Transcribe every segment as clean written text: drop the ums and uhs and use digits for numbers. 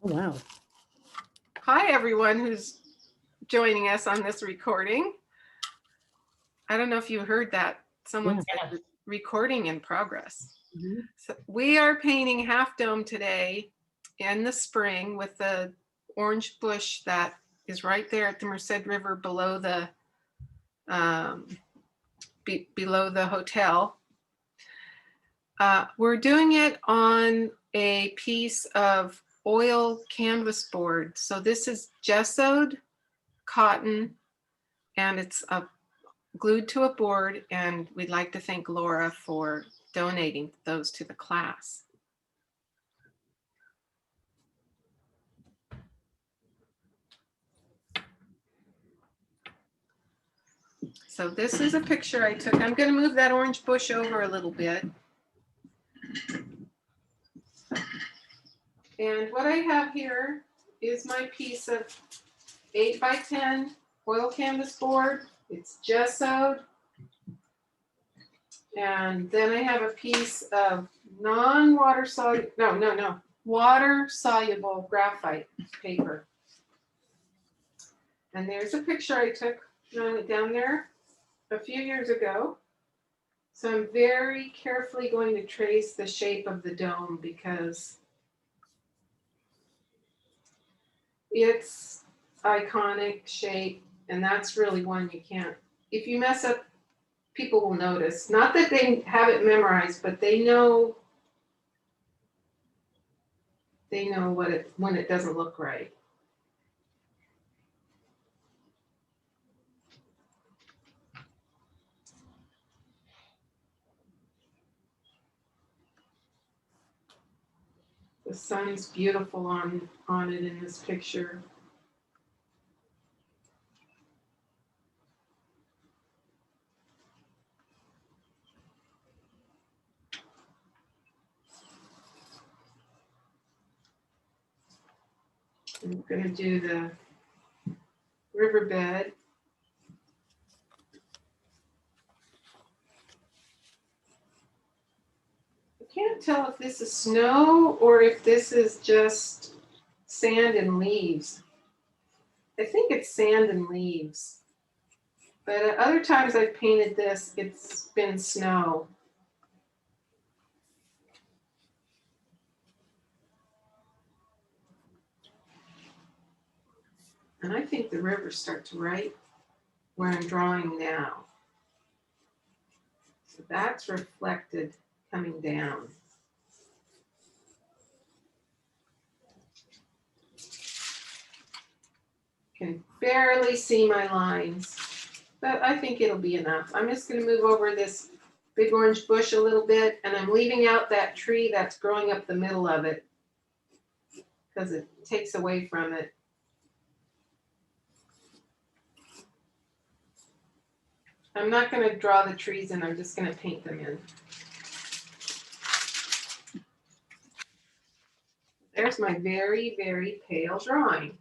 Oh, wow. Hi, everyone who's joining us on this recording. I don't know if you heard that. Someone said recording in progress. Mhm. So we are painting Half Dome today in the spring with the orange bush that is right there at the Merced River below the hotel. We're doing it on a piece of oil canvas board. So this is gessoed cotton and it's glued to a board, and we'd like to thank Laura for donating those to the class. So this is a picture I took. I'm going to move that orange bush over a little bit. And what I have here is my piece of 8x10 oil canvas board. It's gessoed. And then I have a piece of water soluble graphite paper. And there's a picture I took when I went down there a few years ago. So I'm very carefully going to trace the shape of the dome because it's iconic shape, and that's really one you can't, if you mess up, people will notice. Not that they have it memorized, but they know when it doesn't look right. The sun's beautiful on it in this picture. I'm going to do the riverbed. I can't tell if this is snow or if this is just sand and leaves. I think it's sand and leaves. But at other times I've painted this, it's been snow. And I think the river starts right where I'm drawing now. So that's reflected coming down. Can barely see my lines, but I think it'll be enough. I'm just going to move over this big orange bush a little bit, and I'm leaving out that tree that's growing up the middle of it because it takes away from it. I'm not going to draw the trees in, I'm just going to paint them in. There's my very, very pale drawing.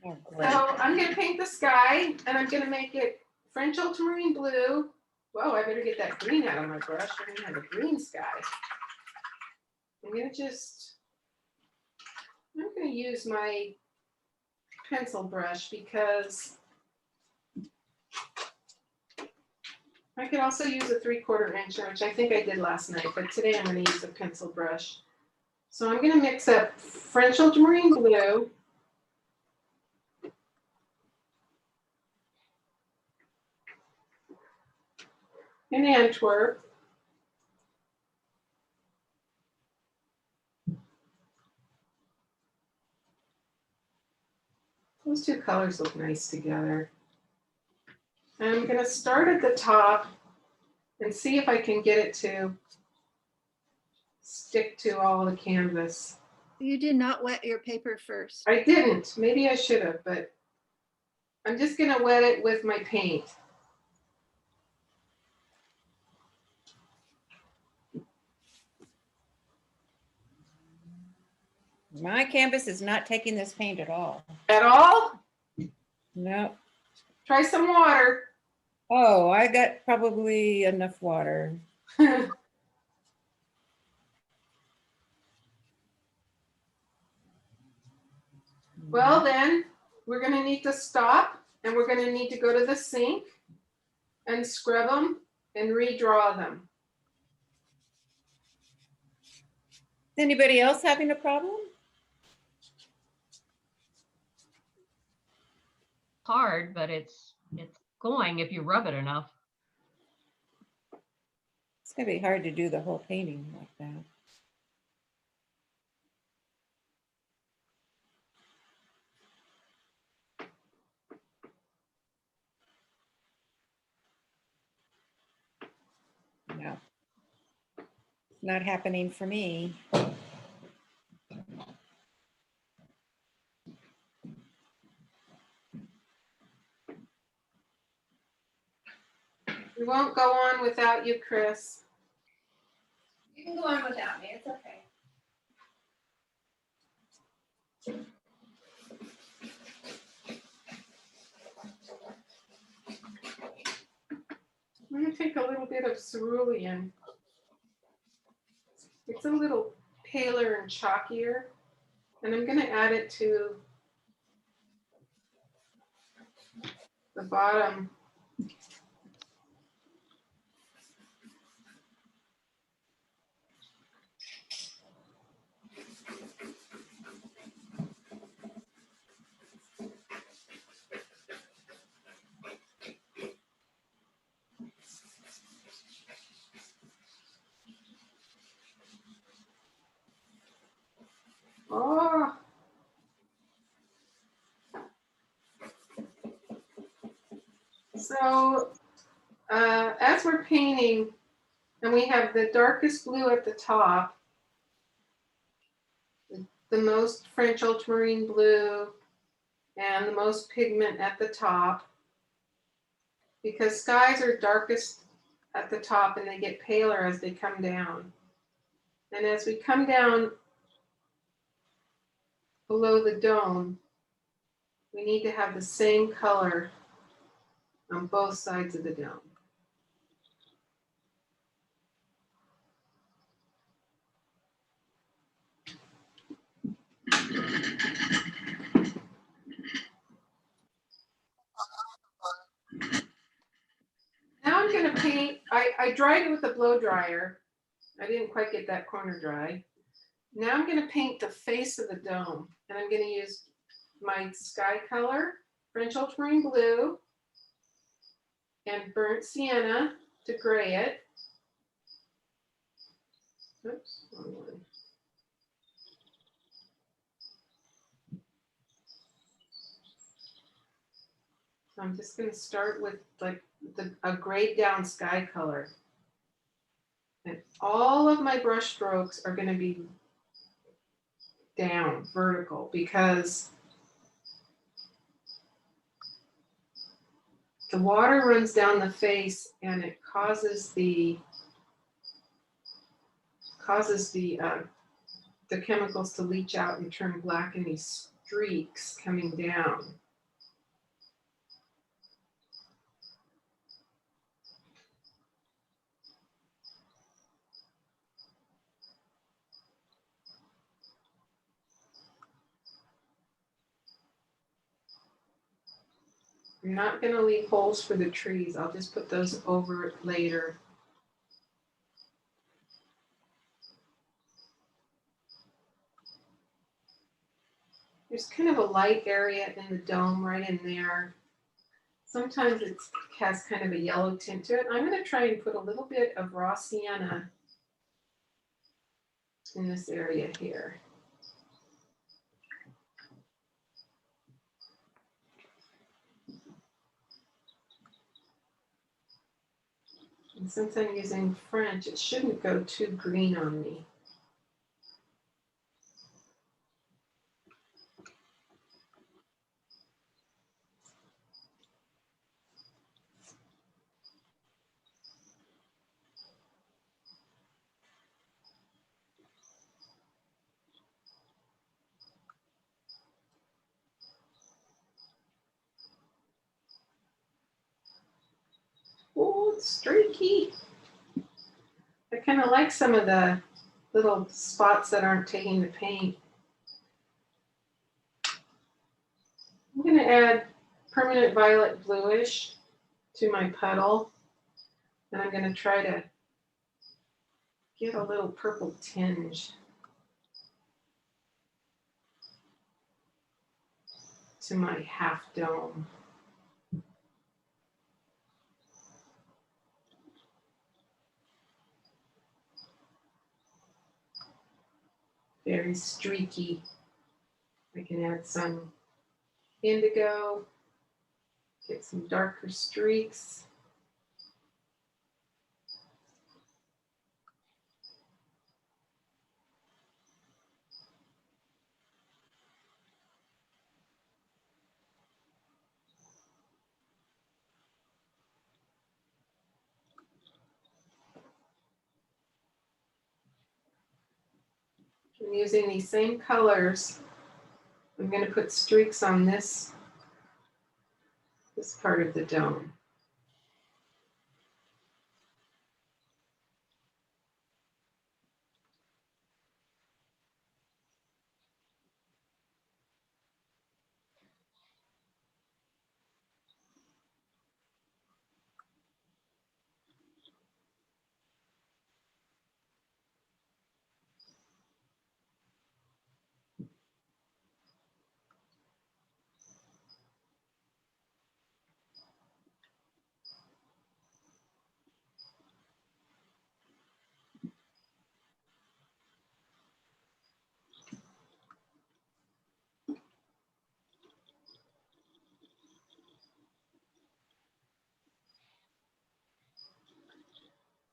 Oh, So I'm going to paint the sky, and I'm going to make it French ultramarine blue. Whoa, I better get that green out of my brush. We're going to have a green sky. I'm going to use my pencil brush because I could also use a 3/4 inch, which I think I did last night, but today I'm going to use a pencil brush. So I'm going to mix up French ultramarine blue, in Antwerp, those two colors look nice together. And I'm going to start at the top and see if I can get it to stick to all the canvas. You did not wet your paper first. I didn't. Maybe I should have, but I'm just going to wet it with my paint. My canvas is not taking this paint at all. At all? No. Try some water. Oh, I got probably enough water. Well, then we're going to need to stop and we're going to need to go to the sink and scrub them and redraw them. Anybody else having a problem? Hard, but it's going if you rub it enough. It's gonna be hard to do the whole painting like that. No. Not happening for me. We won't go on without you, Chris. You can go on without me, it's okay. I'm going to take a little bit of cerulean. It's a little paler and chalkier, and I'm going to add it to the bottom. Oh. So as we're painting, and we have the darkest blue at the top, the most French ultramarine blue, and the most pigment at the top, because skies are darkest at the top and they get paler as they come down. And as we come down below the dome, we need to have the same color on both sides of the dome. Now I'm going to paint. I dried it with a blow dryer. I didn't quite get that corner dry. Now I'm going to paint the face of the dome, and I'm going to use my sky color, French ultramarine blue, and burnt sienna to gray it. Oops, wrong one. So I'm just going to start with like a grayed down sky color. And all of my brush strokes are going to be down, vertical, because the water runs down the face and it causes the chemicals to leach out and turn black in these streaks coming down. I'm not going to leave holes for the trees. I'll just put those over later. There's kind of a light area in the dome right in there. Sometimes it has kind of a yellow tint to it. I'm going to try and put a little bit of raw sienna in this area here. And since I'm using French, it shouldn't go too green on me. Oh, it's streaky. I kind of like some of the little spots that aren't taking the paint. I'm going to add permanent violet bluish to my puddle. And I'm going to try to get a little purple tinge to my half dome. Very streaky. I can add some indigo, get some darker streaks. I'm using these same colors. I'm going to put streaks on this part of the dome.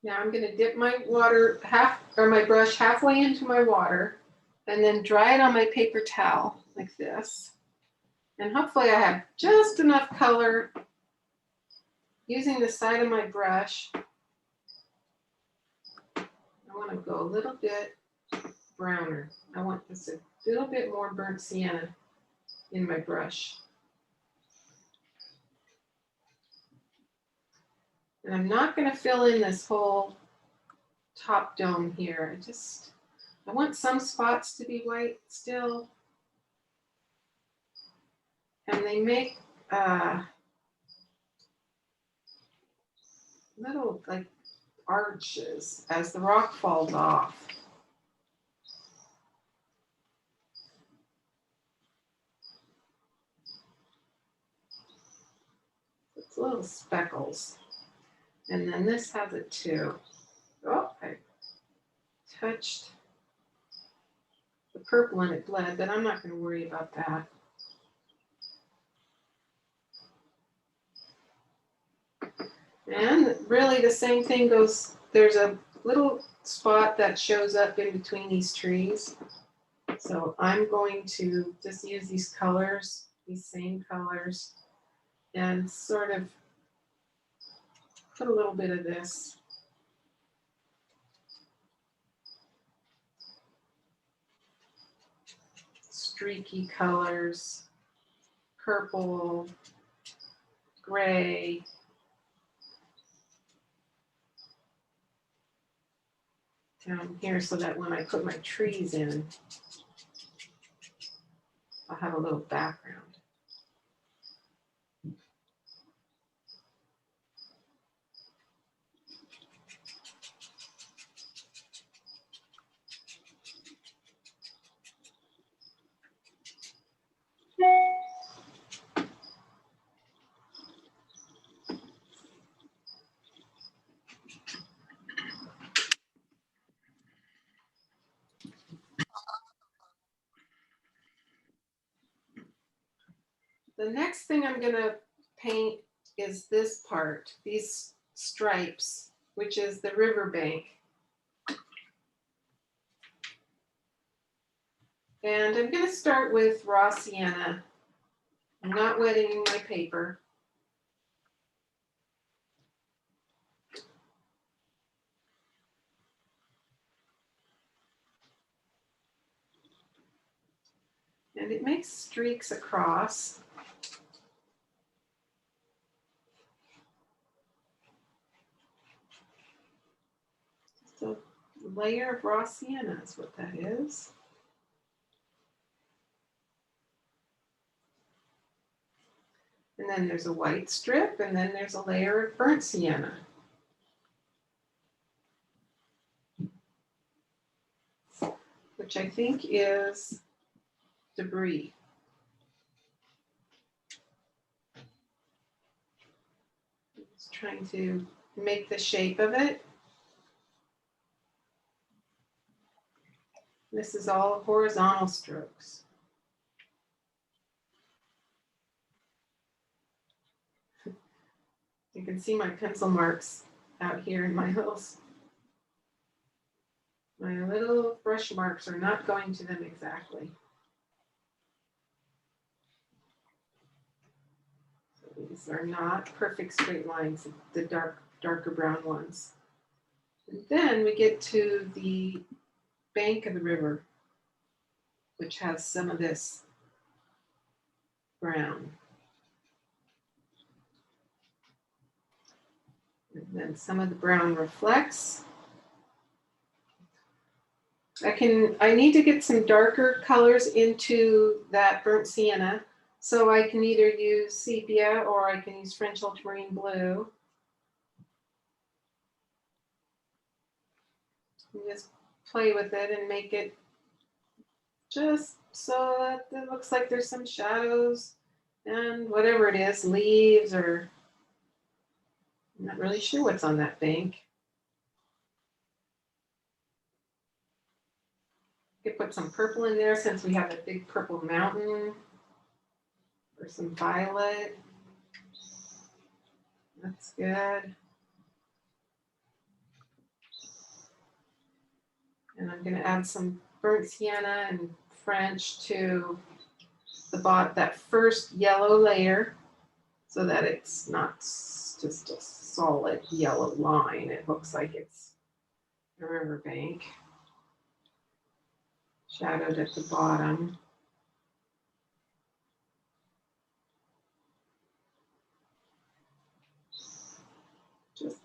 Now I'm going to dip my my brush halfway into my water and then dry it on my paper towel like this. And hopefully I have just enough color using the side of my brush. I want to go a little bit browner. I want this a little bit more burnt sienna in my brush. And I'm not going to fill in this whole top dome here. I want some spots to be white still. And they make little like arches as the rock falls off. It's little speckles. And then this has it too. Oh, I touched the purple and it bled, but I'm not going to worry about that. And really the same thing goes, there's a little spot that shows up in between these trees. So I'm going to just use these colors, these same colors, and sort of put a little bit of this streaky colors, purple, gray, down here so that when I put my trees in, I'll have a little background. The next thing I'm going to paint is this part, these stripes, which is the riverbank. And I'm going to start with raw sienna. I'm not wetting my paper. And it makes streaks across. layer of raw sienna is what that is. And then there's a white strip, and then there's a layer of burnt sienna. Which I think is debris. Just trying to make the shape of it. This is all horizontal strokes. You can see my pencil marks out here in my little brush marks are not going to them exactly. So these are not perfect straight lines, the darker brown ones. And then we get to the bank of the river, which has some of this brown. And then some of the brown reflects. I need to get some darker colors into that burnt sienna. So I can either use sepia or I can use French ultramarine blue. And just play with it and make it just so that it looks like there's some shadows and whatever it is, leaves, or I'm not really sure what's on that bank. You could put some purple in there since we have a big purple mountain, or some violet. That's good. And I'm going to add some burnt sienna and French to the that first yellow layer so that it's not just a solid yellow line. It looks like it's a riverbank. Shadowed at the bottom. Just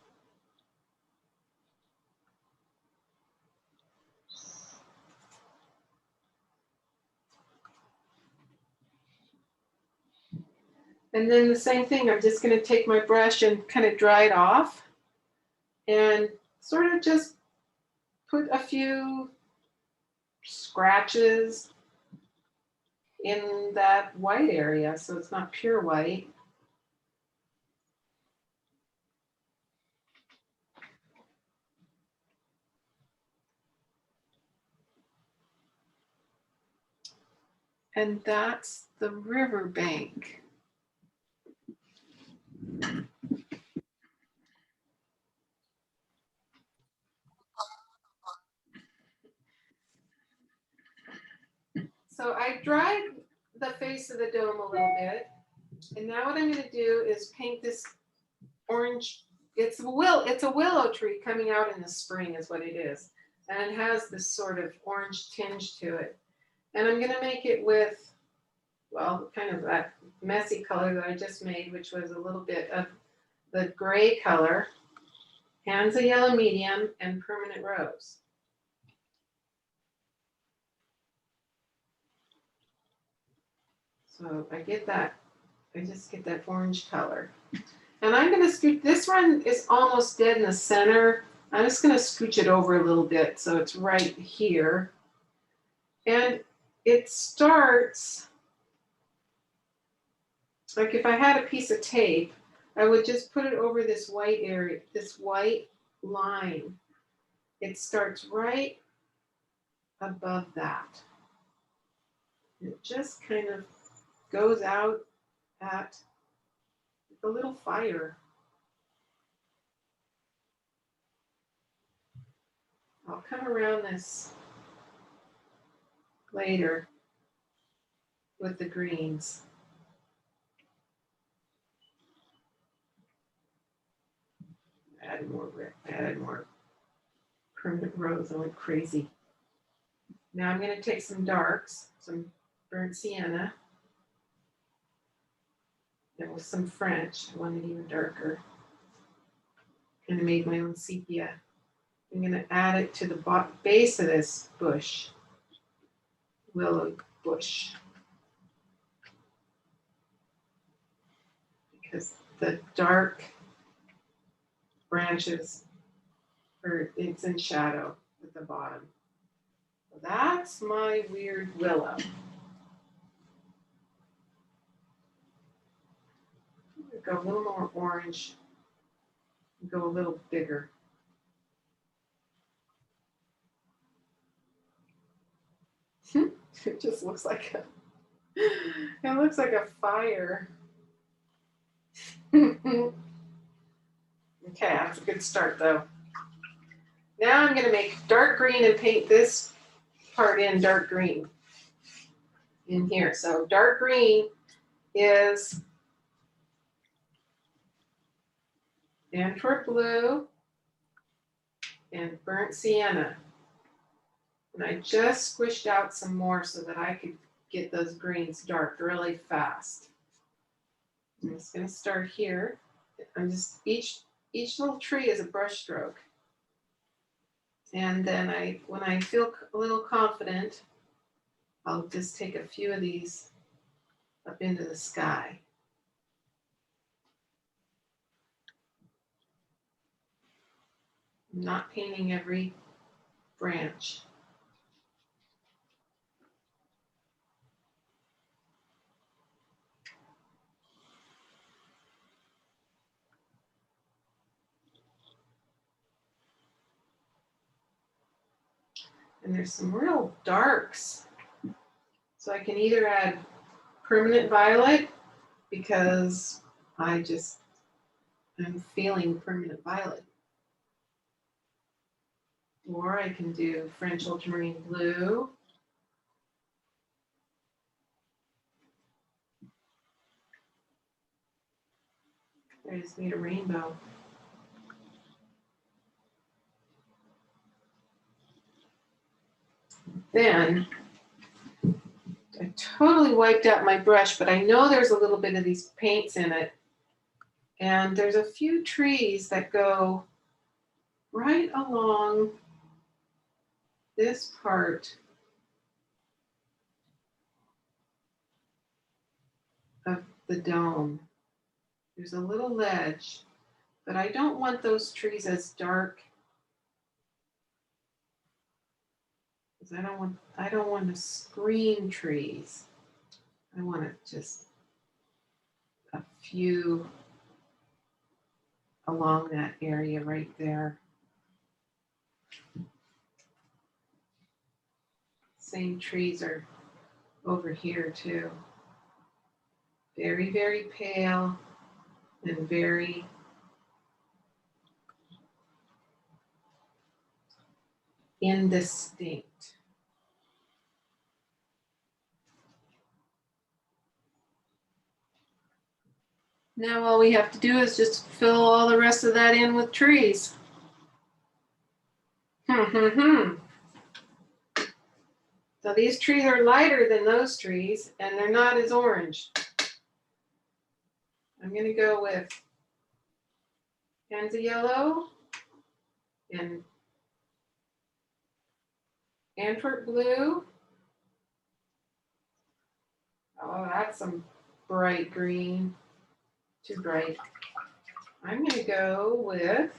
and then the same thing, I'm just going to take my brush and kind of dry it off and sort of just put a few scratches in that white area so it's not pure white. And that's the riverbank. So I dried the face of the dome a little bit. And now what I'm going to do is paint this orange. It's a willow tree coming out in the spring is what it is. And it has this sort of orange tinge to it. And I'm going to make it with, well, kind of that messy color that I just made, which was a little bit of the gray color, Hansa yellow medium, and permanent rose. So I just get that orange color. And I'm going to scoot, this one is almost dead in the center. I'm just going to scooch it over a little bit so it's right here. And it starts, like if I had a piece of tape, I would just put it over this white area, this white line. It starts right above that. It just kind of goes out at the little fire. I'll come around this later with the greens. Add more permanent rose. I went crazy. Now I'm going to take some darks, some burnt sienna. There was some French. I wanted even darker. And I made my own sepia. I'm going to add it to the base of this bush, willow bush. Because the dark branches, it's in shadow at the bottom. So that's my weird willow. Go a little more orange, go a little bigger. It just looks like a fire. Okay, that's a good start though. Now I'm gonna make dark green and paint this part in dark green in here. So dark green is Antwerp blue and burnt sienna. And I just squished out some more so that I could get those greens dark really fast. I'm just going to start here. I'm just, each little tree is a brush stroke. And then when I feel a little confident, I'll just take a few of these up into the sky. I'm not painting every branch. And there's some real darks. So I can either add permanent violet because I'm feeling permanent violet. Or I can do French ultramarine blue. I just made a rainbow. Then I totally wiped out my brush, but I know there's a little bit of these paints in it. And there's a few trees that go right along this part of the dome. There's a little ledge, but I don't want those trees as dark. Because I don't want to screen trees. I want it just a few along that area right there. Same trees are over here too. Very, very pale and very indistinct. Now all we have to do is just fill all the rest of that in with trees. So these trees are lighter than those trees and they're not as orange. I'm going to go with Panza yellow and Antwerp blue. Oh, that's some bright green. Too bright. I'm going to go with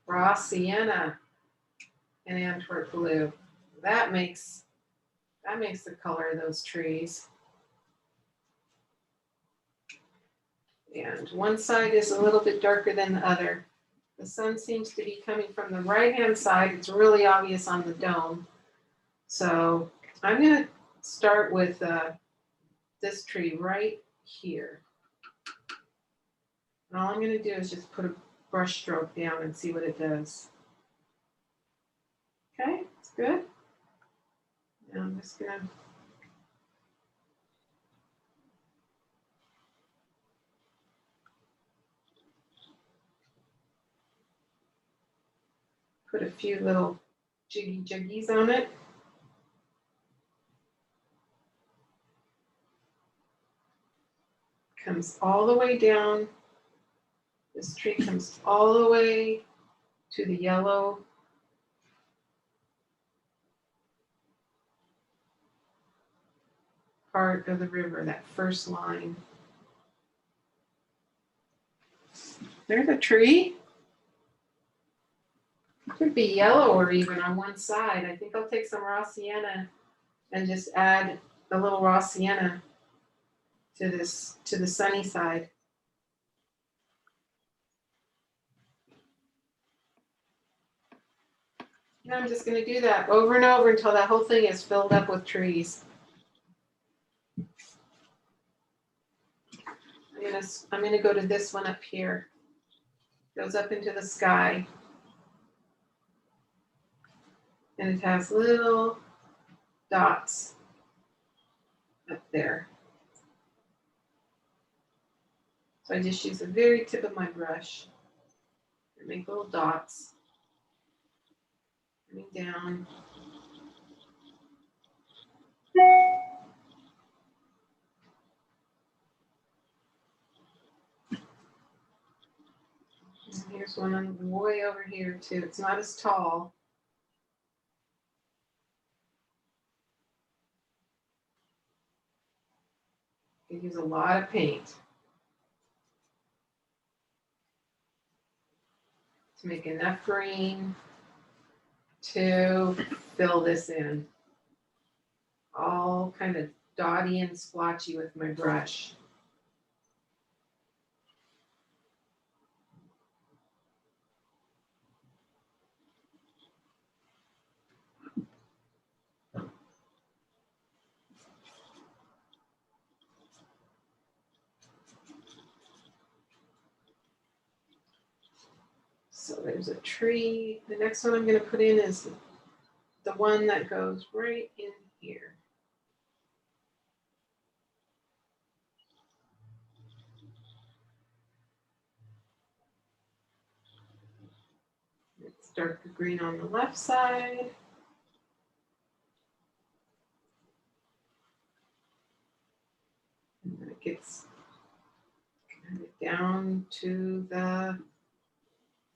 raw sienna and Antwerp blue. That makes the color of those trees. And one side is a little bit darker than the other. The sun seems to be coming from the right-hand side. It's really obvious on the dome. So I'm going to start with this tree right here. And all I'm going to do is just put a brush stroke down and see what it does. Okay, it's good. Now I'm just going to put a few little jiggies on it. Comes all the way down This tree comes all the way to the yellow part of the river, that first line. There's a tree. Could be yellow or even on one side. I think I'll take some raw sienna and just add a little raw sienna to this, to the sunny side. And I'm just going to do that over and over until that whole thing is filled up with trees. I'm gonna go to this one up here. Goes up into the sky. And it has little dots up there. So I just use the very tip of my brush and make little dots coming down. And here's one on way over here too. It's not as tall. I use a lot of paint to make enough green to fill this in. All kind of dotty and splotchy with my brush. So there's a tree. The next one I'm going to put in is the one that goes right in here. It's darker green on the left side. And then it gets kind of down to the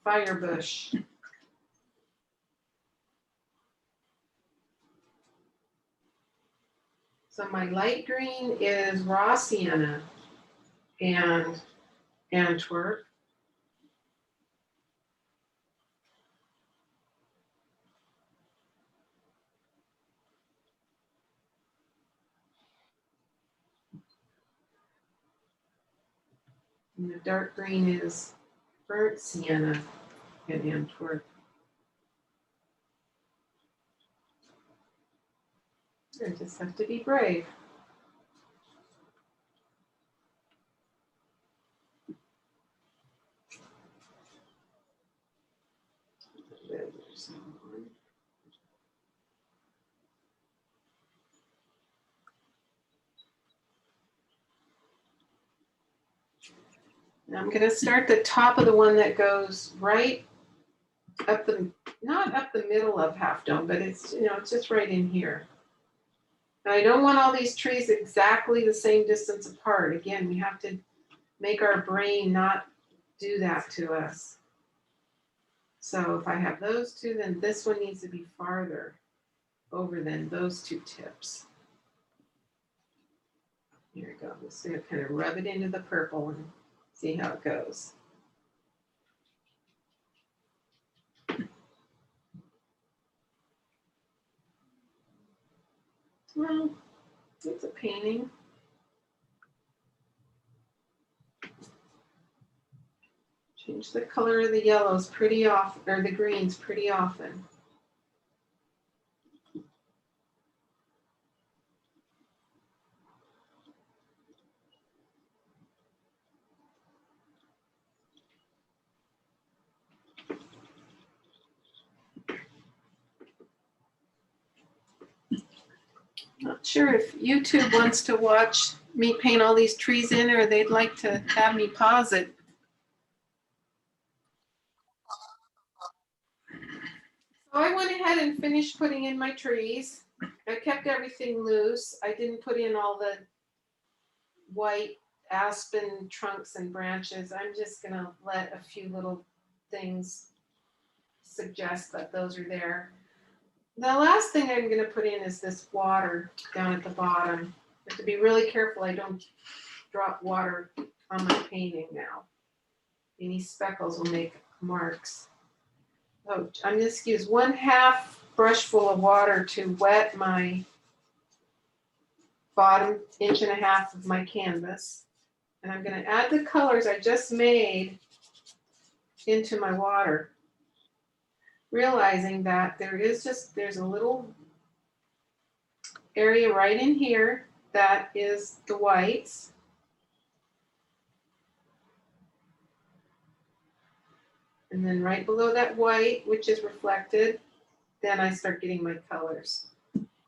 fire bush. So my light green is raw sienna and Antwerp. And the dark green is burnt sienna and Antwerp. I just have to be brave. There's one. Now I'm going to start the top of the one that goes right up the, not up the middle of Half Dome, but it's, you know, it's just right in here. And I don't want all these trees exactly the same distance apart. Again, we have to make our brain not do that to us. So if I have those two, then this one needs to be farther over than those two tips. Here we go. I'm just going to kind of rub it into the purple and see how it goes. Well, it's a painting. Change the color of the yellows pretty often, or the greens pretty often. Not sure if YouTube wants to watch me paint all these trees in, or they'd like to have me pause it. So I went ahead and finished putting in my trees. I kept everything loose. I didn't put in all the white aspen trunks and branches. I'm just gonna let a few little things suggest that those are there. The last thing I'm gonna put in is this water down at the bottom. I have to be really careful I don't drop water on my painting now. Any speckles will make marks. So I'm just use 1/2 brush full of water to wet my bottom 1.5 inches of my canvas. And I'm gonna add the colors I just made into my water, realizing that there's a little area right in here that is the whites. And then right below that white, which is reflected, then I start getting my colors.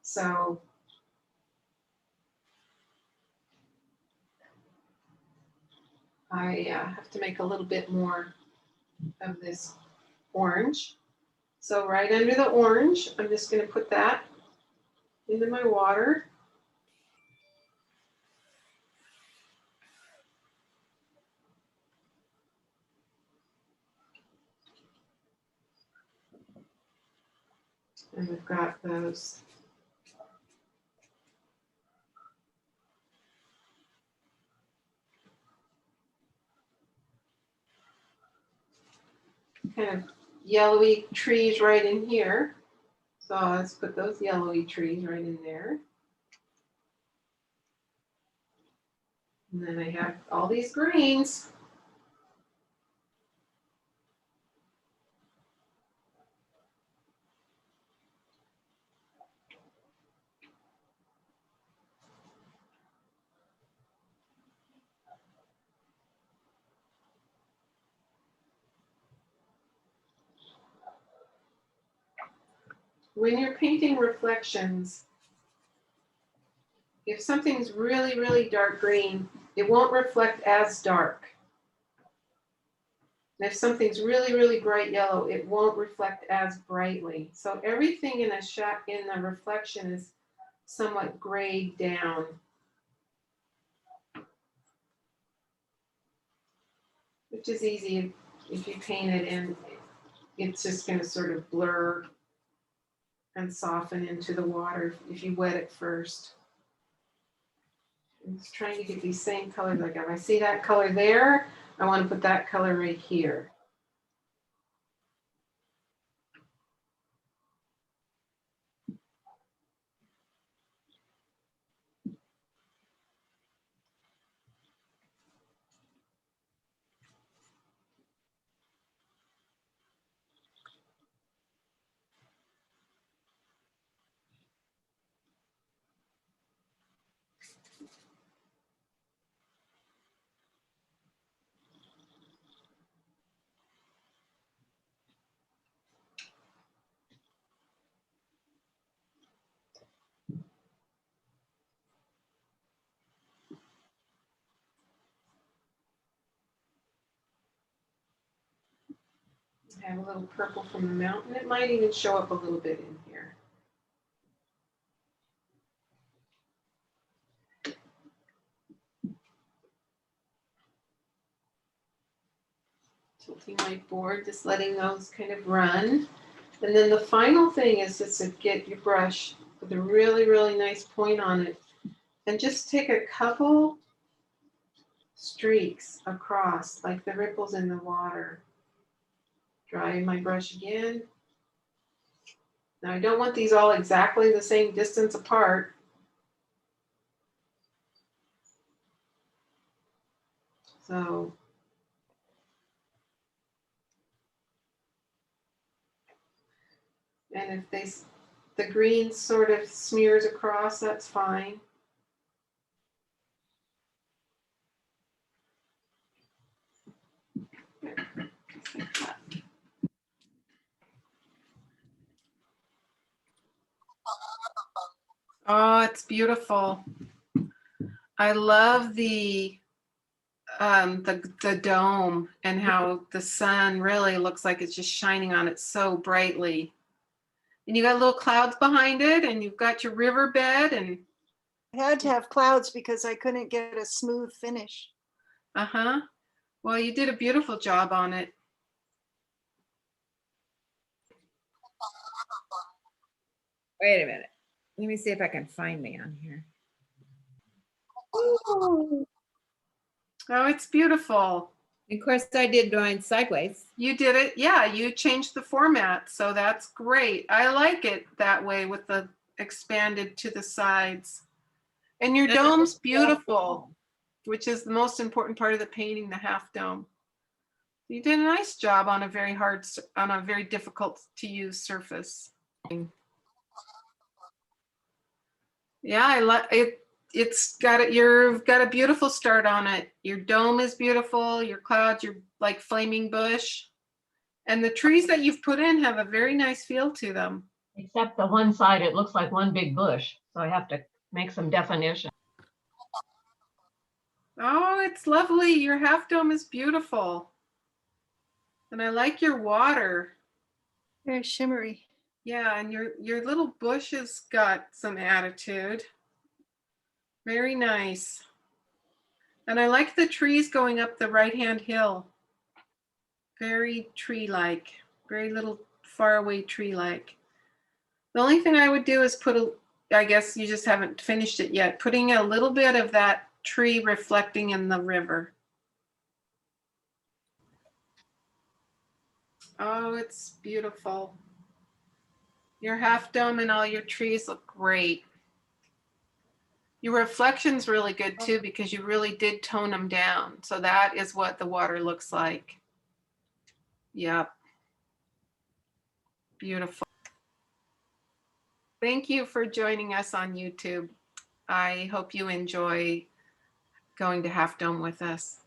So I have to make a little bit more of this orange. So right under the orange, I'm just going to put that into my water. And we've got those kind of yellowy trees right in here. So let's put those yellowy trees right in there. And then I have all these greens. When you're painting reflections, if something's really, really dark green, it won't reflect as dark. And if something's really, really bright yellow, it won't reflect as brightly. So everything in the reflection is somewhat grayed down. Which is easy if you paint it in, it's just going to sort of blur and soften into the water if you wet it first. I'm just trying to get these same colors. Like if I see that color there, I want to put that color right here. I have a little purple from the mountain. It might even show up a little bit in here. Tilting my board, just letting those kind of run. And then the final thing is just to get your brush with a really, really nice point on it. And just take a couple streaks across, like the ripples in the water. Dry my brush again. Now I don't want these all exactly the same distance apart. So and if the green sort of smears across, that's fine. Oh, it's beautiful. I love the dome and how the sun really looks like it's just shining on it so brightly. And you got little clouds behind it, and you've got your riverbed, and had to have clouds because I couldn't get a smooth finish. Uh-huh. Well, you did a beautiful job on it. Wait a minute. Let me see if I can find me on here. Oh, it's beautiful. Of course, I did mine sideways. You did it. Yeah, you changed the format. So that's great. I like it that way with the expanded to the sides. And your dome's beautiful, which is the most important part of the painting, the half dome. You did a nice job on a very difficult to use surface. Yeah, I like it. You've got a beautiful start on it. Your dome is beautiful. Your clouds, your like flaming bush. And the trees that you've put in have a very nice feel to them. Except the one side, it looks like one big bush. So I have to make some definition. Oh, it's lovely. Your half dome is beautiful. And I like your water. Very shimmery. Yeah, and your little bush has got some attitude. Very nice. And I like the trees going up the right-hand hill. Very tree-like, very little faraway tree-like. The only thing I would do is I guess you just haven't finished it yet, putting a little bit of that tree reflecting in the river. Oh, it's beautiful. Your half dome and all your trees look great. Your reflection's really good too because you really did tone them down. So that is what the water looks like. Yep. Beautiful. Thank you for joining us on YouTube. I hope you enjoy going to Half Dome with us.